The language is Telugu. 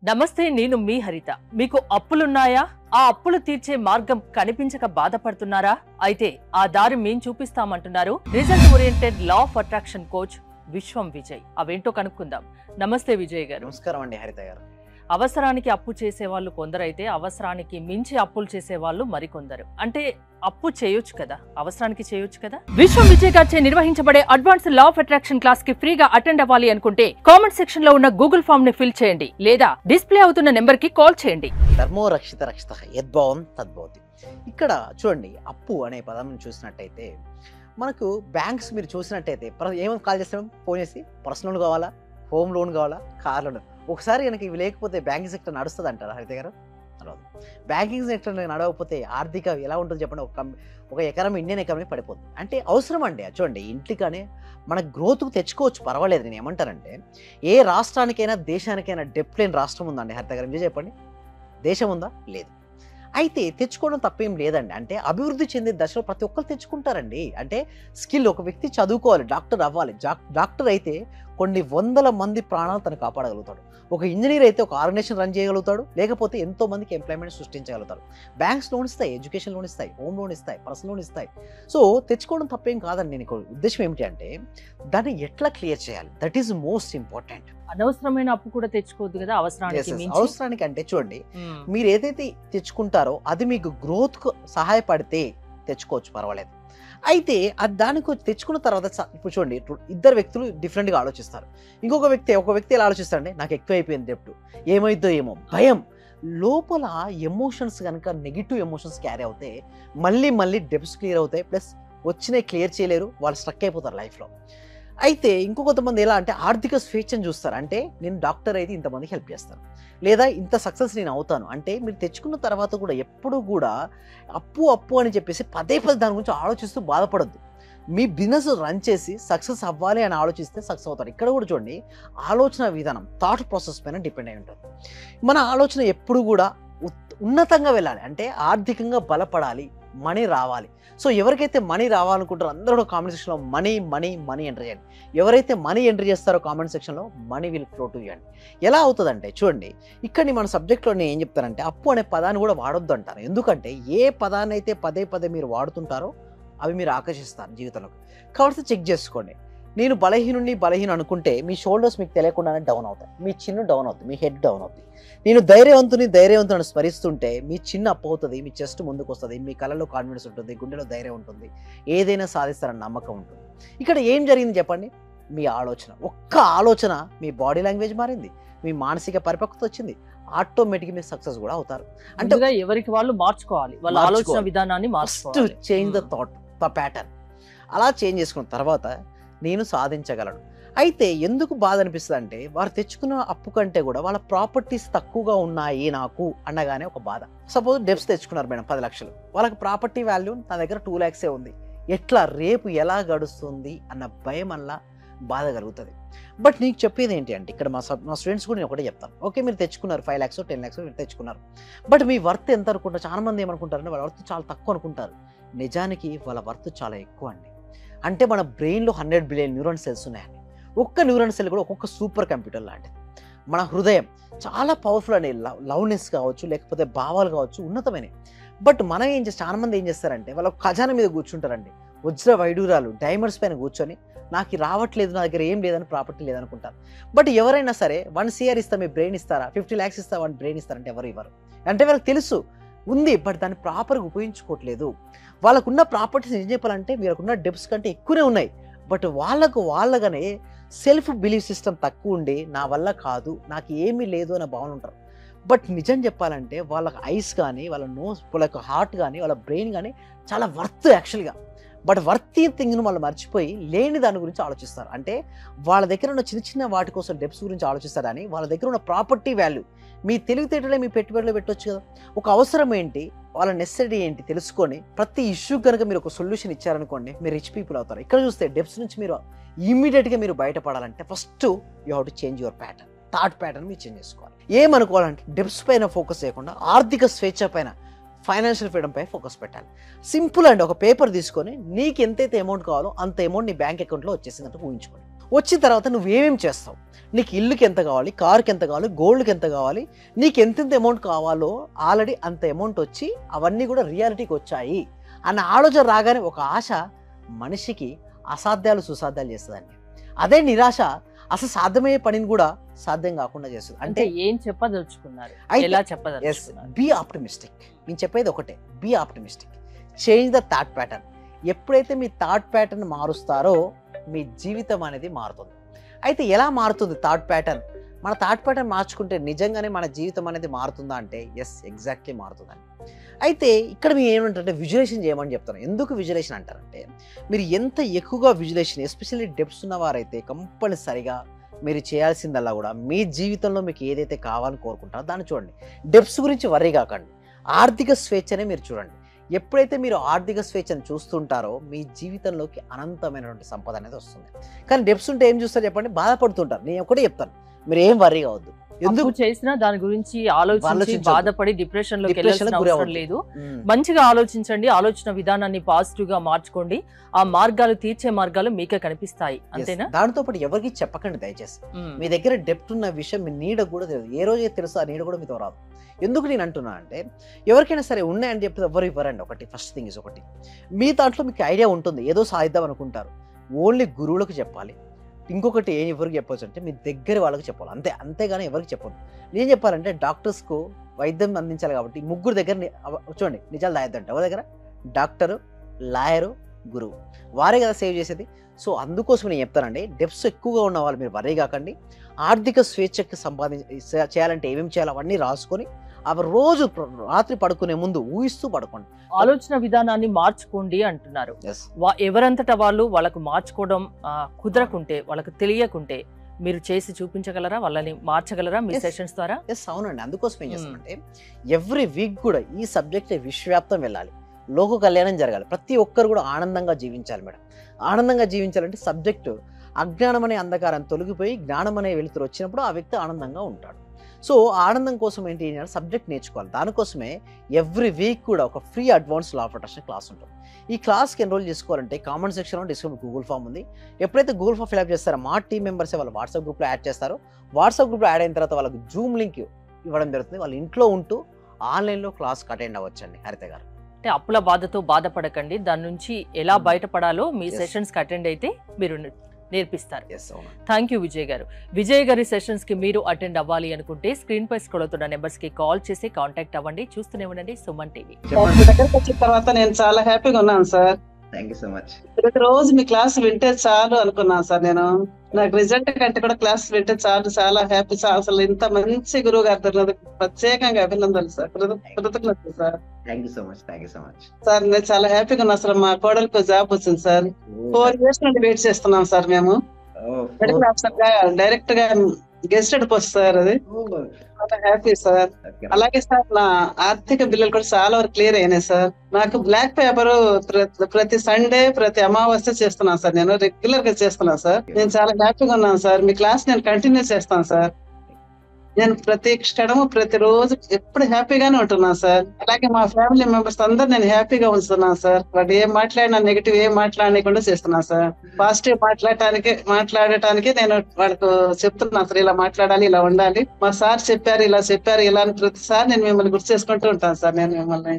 నమస్తే, నేను మీ హరిత. మీకు అప్పులున్నాయా? ఆ అప్పులు తీర్చే మార్గం కనిపించక బాధపడుతున్నారా? అయితే ఆ దారి మేం చూపిస్తామంటున్నారు result oriented law of attraction coach Vishwam Vijay. అవేంటో కనుక్కుందాం. నమస్తే విజయ్ గారు. నమస్కారం అండి హరిత గారు. అవసరానికి అప్పు చేసేవాళ్ళు కొందరైతే అవసరానికి మించి అప్పులు చేసేవాళ్ళు మరికొందరు. అంటే అప్పు చేయొచ్చు కదా, అవసరానికి చేయొచ్చు కదా. విశ్వం విజయ్ గారిచే నిర్వహించబడే advance law of attraction class కి ఫ్రీగా అటెండ్ అవ్వాలి అనుకుంటే కామెంట్ సెక్షన్ లో ఉన్న గూగుల్ ఫామ్ ని ఫిల్ చేయండి, లేదా డిస్ప్లే అవుతున్న నెంబర్ కి కాల్ చేయండి. ధర్మో రక్షిత రక్షిత యద్భావం తద్భవతి. ఇక్కడ చూడండి, అప్పు అనే పదం చూసినట్టయితే మనకు బ్యాంక్స్ మీరు చూసినట్టయితే ఏమని కాల్ చేస్తాం? ఫోన్ చేసి పర్సనల్ లోన్ కావాలా, హోమ్ లోన్ కావాలా, కార్ లోన్. ఒకసారి కనుక ఇవి లేకపోతే బ్యాంకింగ్ సెక్టర్ నడుస్తుంది అంటారా హరిత గారు? నడవదు. బ్యాంకింగ్ సెక్టర్ నడవకపోతే ఆర్థిక ఎలా ఉంటుంది చెప్పండి? ఒక ఎకరం ఇండియన్ ఎకనమీ పడిపోతుంది. అంటే అవసరం అండి. చూడండి, ఇంటికనే మన గ్రోత్కు తెచ్చుకోవచ్చు, పర్వాలేదు. నేను ఏమంటానంటే, ఏ రాష్ట్రానికైనా దేశానికైనా డెప్ట్ లేని రాష్ట్రం ఉందండి హరిత గారు? మీరు చెప్పండి, దేశం ఉందా? లేదు. అయితే తెచ్చుకోవడం తప్పేం లేదండి. అంటే అభివృద్ధి చెందే దశలో ప్రతి ఒక్కరు తెచ్చుకుంటారండి. అంటే స్కిల్, ఒక వ్యక్తి చదువుకోవాలి, డాక్టర్ అవ్వాలి. డాక్టర్ అయితే కొన్ని వందల మంది ప్రాణాలు తను కాపాడగలుగుతాడు. ఒక ఇంజనీర్ అయితే ఒక ఆర్గనైజేషన్ రన్ చేయగలుగుతాడు, లేకపోతే ఎంతో మందికి ఎంప్లాయ్మెంట్ సృష్టించగలుగుతాడు. బ్యాంక్స్ లోన్ ఇస్తాయి, ఎడ్యుకేషన్ లోన్ ఇస్తాయి, హోమ్ లోన్ ఇస్తాయి, పర్సనల్ లోన్ ఇస్తాయి. సో తెచ్చుకోవడం తప్పేం కాదండి. నేను ఉద్దేశం ఏమిటి అంటే, దాన్ని ఎట్లా క్లియర్ చేయాలి, దట్ ఈస్ మోస్ట్ ఇంపార్టెంట్. అనవసరమైన అప్పు కూడా తెచ్చుకోవద్దు కదా, అవసరానికి. అంటే చూడండి, మీరు ఏదైతే తెచ్చుకుంటారో అది మీకు గ్రోత్ కు సహాయపడితే తెచ్చుకోవచ్చు, పర్వాలేదు. అయితే అది దానికి తెచ్చుకున్న తర్వాత ఇప్పుడు చూడండి, ఇద్దరు వ్యక్తులు డిఫరెంట్గా ఆలోచిస్తారు. ఒక వ్యక్తి ఎలా ఆలోచిస్తారంటే, నాకు ఎక్కువ అయిపోయింది డెప్ట్, ఏమైద్దో ఏమో భయం. లోపల ఎమోషన్స్ కనుక నెగిటివ్ ఎమోషన్స్ క్యారీ అవుతే మళ్ళీ డెప్ట్స్ క్లియర్ అవుతాయి, ప్లస్ వచ్చినాయి క్లియర్ చేయలేరు, వాళ్ళు స్ట్రక్ అయిపోతారు లైఫ్లో. అయితే కొంతమంది ఎలా అంటే ఆర్థిక స్వేచ్ఛను చూస్తారు. అంటే నేను డాక్టర్ అయితే ఇంతమందికి హెల్ప్ చేస్తాను, లేదా ఇంత సక్సెస్ నేను అవుతాను. అంటే మీరు తెచ్చుకున్న తర్వాత కూడా ఎప్పుడు కూడా అప్పు అని చెప్పేసి పదే దాని గురించి ఆలోచిస్తూ బాధపడద్దు. మీ బిజినెస్ రన్ చేసి సక్సెస్ అవ్వాలి అని ఆలోచిస్తే సక్సెస్ అవుతారు. ఇక్కడ కూడా చూడండి, ఆలోచన విధానం, థాట్ ప్రాసెస్ పైన డిపెండ్ అయి ఉంటుంది. మన ఆలోచన ఎప్పుడు కూడా ఉన్నతంగా వెళ్ళాలి. అంటే ఆర్థికంగా బలపడాలి, మనీ రావాలి. సో ఎవరికైతే మనీ రావాలనుకుంటారో అందరూ కామెంట్ సెక్షన్లో మనీ మనీ మనీ ఎంటర్ చేయండి. ఎవరైతే మనీ ఎంటర్ చేస్తారో కామెంట్ సెక్షన్లో money will flow to you అండి. ఎలా అవుతుందంటే చూడండి, ఇక్కడ మన సబ్జెక్ట్లో నేను ఏం చెప్తానంటే, అప్పు అనే పదాన్ని కూడా వాడొద్దు అంటాను. ఎందుకంటే ఏ పదాన్ని అయితే పదే మీరు వాడుతుంటారో అవి మీరు ఆకర్షిస్తారు జీవితంలో. కాబట్టి చెక్ చేసుకోండి. నేను బలహీన అనుకుంటే మీ షోల్డర్స్ మీకు తెలియకుండానే డౌన్ అవుతాయి, మీ చిన్ను డౌన్ అవుతుంది, మీ హెడ్ డౌన్ అవుతుంది. నేను ధైర్యవంతుని స్మరిస్తుంటే మీ చిన్న అప్పు అవుతుంది, మీ చెస్ట్ ముందుకు వస్తుంది, మీ కళ్ళలో కాన్ఫిడెన్స్ ఉంటుంది, గుండెలో ధైర్యం ఉంటుంది, ఏదైనా సాధిస్తారని నమ్మకం ఉంటుంది. ఇక్కడ ఏం జరిగింది చెప్పండి? మీ ఆలోచన, ఒక్క ఆలోచన మీ బాడీ లాంగ్వేజ్ మారింది, మీ మానసిక పరిపక్వత వచ్చింది, ఆటోమేటిక్గా మీరు సక్సెస్ కూడా అవుతారు. అంటే ఎవరికి వాళ్ళు మార్చుకోవాలి, వాళ్ళ ఆలోచన విధానాన్ని మార్చుకోవాలి. Change the thought, the pattern. అలా చేంజ్ చేసుకున్న తర్వాత నేను సాధించగలను. అయితే ఎందుకు బాధ అనిపిస్తుంది అంటే, వారు తెచ్చుకున్న అప్పు కంటే కూడా వాళ్ళ ప్రాపర్టీస్ తక్కువగా ఉన్నాయి నాకు అనగానే ఒక బాధ. సపోజ్ డెప్స్ తెచ్చుకున్నారు మేడం 10 లక్షలు, వాళ్ళకి ప్రాపర్టీ వాల్యూ నా దగ్గర 2 lakhs ఉంది. ఎట్లా రేపు ఎలా గడుస్తుంది అన్న భయం వల్ల బాధ కలుగుతుంది. బట్ నీకు చెప్పేది ఏంటి అంటే, ఇక్కడ మా స్టూడెంట్స్ కూడా నేను ఒకటే చెప్తాను. ఓకే, మీరు తెచ్చుకున్నారు 5 lakhs 10 lakhs మీరు తెచ్చుకున్నారు, బట్ మీ వర్త్ ఎంత అనుకుంటారు? చాలా మంది ఏమనుకుంటారంటే వాళ్ళ వర్త్ చాలా తక్కువ అనుకుంటారు. నిజానికి వాళ్ళ వర్త్ చాలా ఎక్కువ అండి. అంటే మన బ్రెయిన్లో 100 బిలియన్ న్యూరాన్ సెల్స్ ఉన్నాయండి. ఒక్క న్యూరాన్ సెల్ కూడా ఒక్కొక్క సూపర్ కంప్యూటర్ లాంటిది. మన హృదయం చాలా పవర్ఫుల్ అండి. లవ్నెస్ కావచ్చు, లేకపోతే భావాలు కావచ్చు, ఉన్నతమైనవి. బట్ మనం చాలా మంది ఏం చేస్తారంటే, వాళ్ళ ఖజానా మీద కూర్చుంటారండి, వజ్ర వైడూరాలు డైమండ్స్ పైన కూర్చొని నాకు రావట్లేదు, నా దగ్గర ఏం లేదని, ప్రాపర్టీ లేదనుకుంటారు. బట్ ఎవరైనా సరే 1 CR ఇస్తా మీ బ్రెయిన్ ఇస్తారా, 50 lakhs ఇస్తా వాడి బ్రెయిన్ ఇస్తారంటే ఎవరు ఇవ్వరు. అంటే వాళ్ళకి తెలుసు ఉంది, బట్ దాన్ని ప్రాపర్గా ఉపయోగించుకోవట్లేదు. వాళ్ళకున్న ప్రాపర్టీస్ ఏం చెప్పాలంటే వీళ్ళకున్న డెప్స్ కంటే ఎక్కువనే ఉన్నాయి, బట్ వాళ్ళగానే సెల్ఫ్ బిలీఫ్ సిస్టమ్ తక్కువ ఉండి నా వల్ల కాదు, నాకు ఏమీ లేదు అనే భావన ఉంటారు. బట్ నిజం చెప్పాలంటే వాళ్ళకి ఐస్ కానీ, వాళ్ళ నోస్, వాళ్ళ హార్ట్ కానీ, వాళ్ళ బ్రెయిన్ కానీ చాలా వర్త్ యాక్చువల్గా. బట్ వర్తీ థింగ్ను వాళ్ళు మర్చిపోయి లేని దాని గురించి ఆలోచిస్తారు. అంటే వాళ్ళ దగ్గర ఉన్న చిన్న వాటి కోసం డెప్స్ గురించి ఆలోచిస్తారు, కానీ వాళ్ళ దగ్గర ఉన్న ప్రాపర్టీ వాల్యూ, మీ తెలివితేటలే మీ పెట్టుబడిలో పెట్టవచ్చు కదా. ఒక అవసరం ఏంటి, వాళ్ళ నెసెసిటీ ఏంటి తెలుసుకొని ప్రతి ఇష్యూ కనుక మీరు ఒక సొల్యూషన్ ఇచ్చారనుకోండి, మీరు రిచ్ పీపుల్ అవుతారు. ఇక్కడ చూస్తే డెప్స్ నుంచి మీరు ఇమ్మీడియట్గా మీరు బయటపడాలంటే first you have to change your pattern, thought pattern మీరు చేంజ్ చేసుకోవాలి. ఏమనుకోవాలంటే డెప్స్ పైన ఫోకస్ చేయకుండా ఆర్థిక స్వేచ్ఛ పైన, ఫైనాన్షియల్ ఫ్రీడమ్ పై ఫోకస్ పెట్టాలి. సింపుల్ అండి. ఒక పేపర్ తీసుకొని నీకు ఎంతైతే అమౌంట్ కావాలో అంత అమౌంట్ నీ బ్యాంక్ అకౌంట్లో వచ్చేసిందంటే ఊహించుకోండి. వచ్చిన తర్వాత నువ్వేమేం చేస్తావు, నీకు ఇల్లుకి ఎంత కావాలి, కారుకి ఎంత కావాలి, గోల్డ్కి ఎంత కావాలి, నీకు ఎంతెంత అమౌంట్ కావాలో ఆల్రెడీ అంత అమౌంట్ వచ్చి అవన్నీ కూడా రియాలిటీకి వచ్చాయి అన్న ఆలోచన రాగానే ఒక ఆశ మనిషికి అసాధ్యాలు సుసాధ్యాలు చేస్తుందండి. అదే నిరాశ అసలు సాధ్యమయ్యే పనిని కూడా సాధ్యం కాకుండా చేస్తుంది. అంటే ఏం చెప్పదలుచుకున్నారు, ఎలా చెప్పదలుచుకున్నారు? Be optimistic. నేను చెప్పేది ఒకటే, be optimistic, change the thought pattern. ఎప్పుడైతే మీ థాట్ ప్యాటర్న్ మారుస్తారో మీ జీవితం అనేది మారుతుంది. అయితే ఎలా మారుతుంది థాట్ ప్యాటర్న్? మన థాట్ ప్యాటర్న్ మార్చుకుంటే నిజంగానే మన జీవితం అనేది మారుతుందా అంటే ఎస్, ఎగ్జాక్ట్లీ మారుతుందండి. అయితే ఇక్కడ మీరు ఏమంటారంటే విజువలైజేషన్ చేయమని చెప్తాను. ఎందుకు విజువలైజేషన్ అంటారంటే మీరు ఎంత ఎక్కువగా విజువలైజేషన్, ఎస్పెషల్లీ డెప్స్ ఉన్నవారైతే కంపల్సరిగా మీరు చేయాల్సిందల్లా కూడా మీ జీవితంలో మీకు ఏదైతే కావాలని కోరుకుంటారో దాన్ని చూడండి. డెప్స్ గురించి వర్రీ కాకండి, ఆర్థిక స్వేచ్ఛనే మీరు చూడండి. ఎప్పుడైతే మీరు ఆర్థిక స్వేచ్ఛను చూస్తుంటారో మీ జీవితంలోకి అనంతమైనటువంటి సంపద అనేది వస్తుంది. కానీ డెప్స్ ఉంటే ఏం చూస్తారు చెప్పండి, బాధపడుతుంటారు. నేను ఒకటే చెప్తాను, మీరు ఏం వర్రీ కావద్దు. ఎందుకు చేసినా దాని గురించి ఆలోచించి బాధపడి డిప్రెషన్ లోకి వెళ్ళాల్సిన అవసరం లేదు. మంచిగా ఆలోచించండి, ఆలోచన విధానాన్ని పాజిటివ్ గా మార్చుకోండి. ఆ మార్గాలు తీర్చే మార్గాలు మీకే కనిపిస్తాయి, అంతేనా? దాంతో పాటు ఎవరికి చెప్పకండి దయచేసి. మీ దగ్గర డెప్ట్ ఉన్న విషయం మీ నీడ కూడా తెలియదు. ఏ రోజే తెలుసు ఆ నీడ కూడా మీతో రాదు. ఎందుకు నేను అంటున్నా అంటే ఎవరికైనా సరే ఉన్నాయని చెప్పి ఎవరు ఇవ్వరండి. ఒకటి ఫస్ట్ థింగ్ ఇస్ ఒకటి, మీ దాంట్లో మీకు ఐడియా ఉంటుంది, ఏదో సాధిద్దాం అనుకుంటారు, ఓన్లీ గురువులకు చెప్పాలి. ఇంకొకటి ఏం ఎవరికి చెప్పొచ్చు అంటే మీ దగ్గర వాళ్ళకి చెప్పాలి, అంతేగాని ఎవరికి చెప్పొద్దు. నేను చెప్పాలంటే డాక్టర్స్కు వైద్యం అందించాలి కాబట్టి ముగ్గురు దగ్గర చూడండి నిజాలు దాయద్దంటే ఎవరి దగ్గర, డాక్టరు, లాయరు, గురువు, వారే కదా సేవ్ చేసేది. సో అందుకోసం నేను చెప్తానండి, డెప్స్ ఎక్కువగా ఉన్న వాళ్ళు మీరు వర్రీ కాకండి. ఆర్థిక స్వేచ్ఛకి చేయాలంటే ఏమేమి చేయాలో అవన్నీ రాసుకొని అవి రోజు రాత్రి పడుకునే ముందు ఊహిస్తూ పడుకోండి. ఆలోచన విధానాన్ని మార్చుకోండి అంటున్నారు. ఎవరంతటా వాళ్ళు వాళ్ళకు మార్చుకోవడం కుదరకుంటే, వాళ్ళకు తెలియకుంటే మీరు చేసి చూపించగలరా, వాళ్ళని మార్చగలరా మీ సెషన్స్ ద్వారా? ఎస్, అవునండి. అందుకోసం ఏం చేస్తామంటే ఎవ్రీ వీక్ కూడా ఈ సబ్జెక్ట్ విశ్వవ్యాప్తం వెళ్ళాలి, లోక కళ్యాణం జరగాలి, ప్రతి ఒక్కరు కూడా ఆనందంగా జీవించాలి మేడం. ఆనందంగా జీవించాలంటే సబ్జెక్టు అజ్ఞానం అనే అంధకారం తొలగిపోయి జ్ఞానం అనే వెలుతురు వచ్చినప్పుడు ఆ వ్యక్తి ఆనందంగా ఉంటాడు. సో ఆనందం కోసం ఏంటి చేయాలి, సబ్జెక్ట్ నేర్చుకోవాలి. దానికోసమే ఎవ్రీ వీక్ కూడా ఒక free advance law of attraction class ఉంటుంది. ఈ క్లాస్కి ఎన్రోల్ చేసుకోవాలంటే కామెంట్ సెక్షన్లో డిస్క్రిప్షన్ గూగుల్ ఫామ్ ఉంది. ఎప్పుడైతే గూగుల్ ఫామ్ ఫిల్అప్ చేస్తారో మా టీం మెంబర్స్ వాళ్ళు వాట్సాప్ గ్రూప్లో యాడ్ చేస్తారు. వాట్సాప్ గ్రూప్లో యాడ్ అయిన తర్వాత వాళ్ళకి జూమ్ లింక్ ఇవ్వడం జరుగుతుంది. వాళ్ళు ఇంట్లో ఉంటూ ఆన్లైన్లో క్లాస్కి అటెండ్ అవ్వచ్చండి. హరిత గారు, అంటే అప్పుల బాధతో బాధపడకండి, దాని నుంచి ఎలా బయటపడాలో మీ సెషన్స్కి అటెండ్ అయితే మీరు నేర్పిస్తారు. థ్యాంక్ యూ విజయ్ గారు. విజయ్ గారి సెషన్స్ కి మీరు అటెండ్ అవ్వాలి అనుకుంటే స్క్రీన్ పై స్క్రోల్ అవుతున్న నెంబర్స్ కి కాల్ చేసి కాంటాక్ట్ అవ్వండి. చూస్తూనే ఉండండి సుమన్ టీవీ. దగ్గరకు వచ్చిన తర్వాత నేను చాలా హ్యాపీగా ఉన్నాను sir. Thank you so much. ప్రతిరోజు మీ క్లాస్ వింటే చాలు అనుకున్నాను సార్. నేను నాకు రిజల్ట్ కంటే కూడా క్లాస్ వింటే చాలు, చాలా హ్యాపీ సార్. అసలు ఇంత మంచి గురువు గారు ప్రత్యేకంగా అభినందనలు సార్, కృతజ్ఞతలు sir. Thank you so much. Thank you so much sir. నేను చాలా హ్యాపీగా ఉన్నా సార్. మా కోడలికి జాబ్ వచ్చింది సార్. 4 years నుండి వెయిట్ చేస్తున్నాం సార్. మేము మెడికల్ ఆఫీసర్ గా డైరెక్ట్ గా గెస్టెడ్ పోస్ట్ సార్. అది చాలా హ్యాపీ సార్. అలాగే సార్ నా ఆర్థిక బిల్లులు కూడా చాలా వరకు క్లియర్ అయినాయి సార్. నాకు బ్లాక్ పేపర్ ప్రతి సండే ప్రతి అమావాస్య చేస్తున్నాను సార్. నేను రెగ్యులర్ గా చేస్తున్నాను సార్. నేను చాలా హ్యాపీగా ఉన్నాను సార్. మీ క్లాస్ నేను కంటిన్యూ చేస్తాను సార్. నేను ప్రతి క్షణము ప్రతిరోజు ఎప్పుడు హ్యాపీగానే ఉంటున్నాను సార్. అలాగే మా ఫ్యామిలీ మెంబర్స్ అందరు నేను హ్యాపీగా ఉంచుతున్నాను సార్. వాడు ఏం మాట్లాడినా నెగిటివ్ ఏం మాట్లాడకుండా చేస్తున్నాను సార్. పాజిటివ్ మాట్లాడటానికి నేను వాళ్ళకు చెప్తున్నాను సార్, ఇలా మాట్లాడాలి, ఇలా ఉండాలి, మా సార్ చెప్పారు, ఇలా చెప్పారు, ఇలా అని ప్రతిసారి నేను మిమ్మల్ని గుర్తు చేసుకుంటూ ఉంటాను సార్. నేను మిమ్మల్ని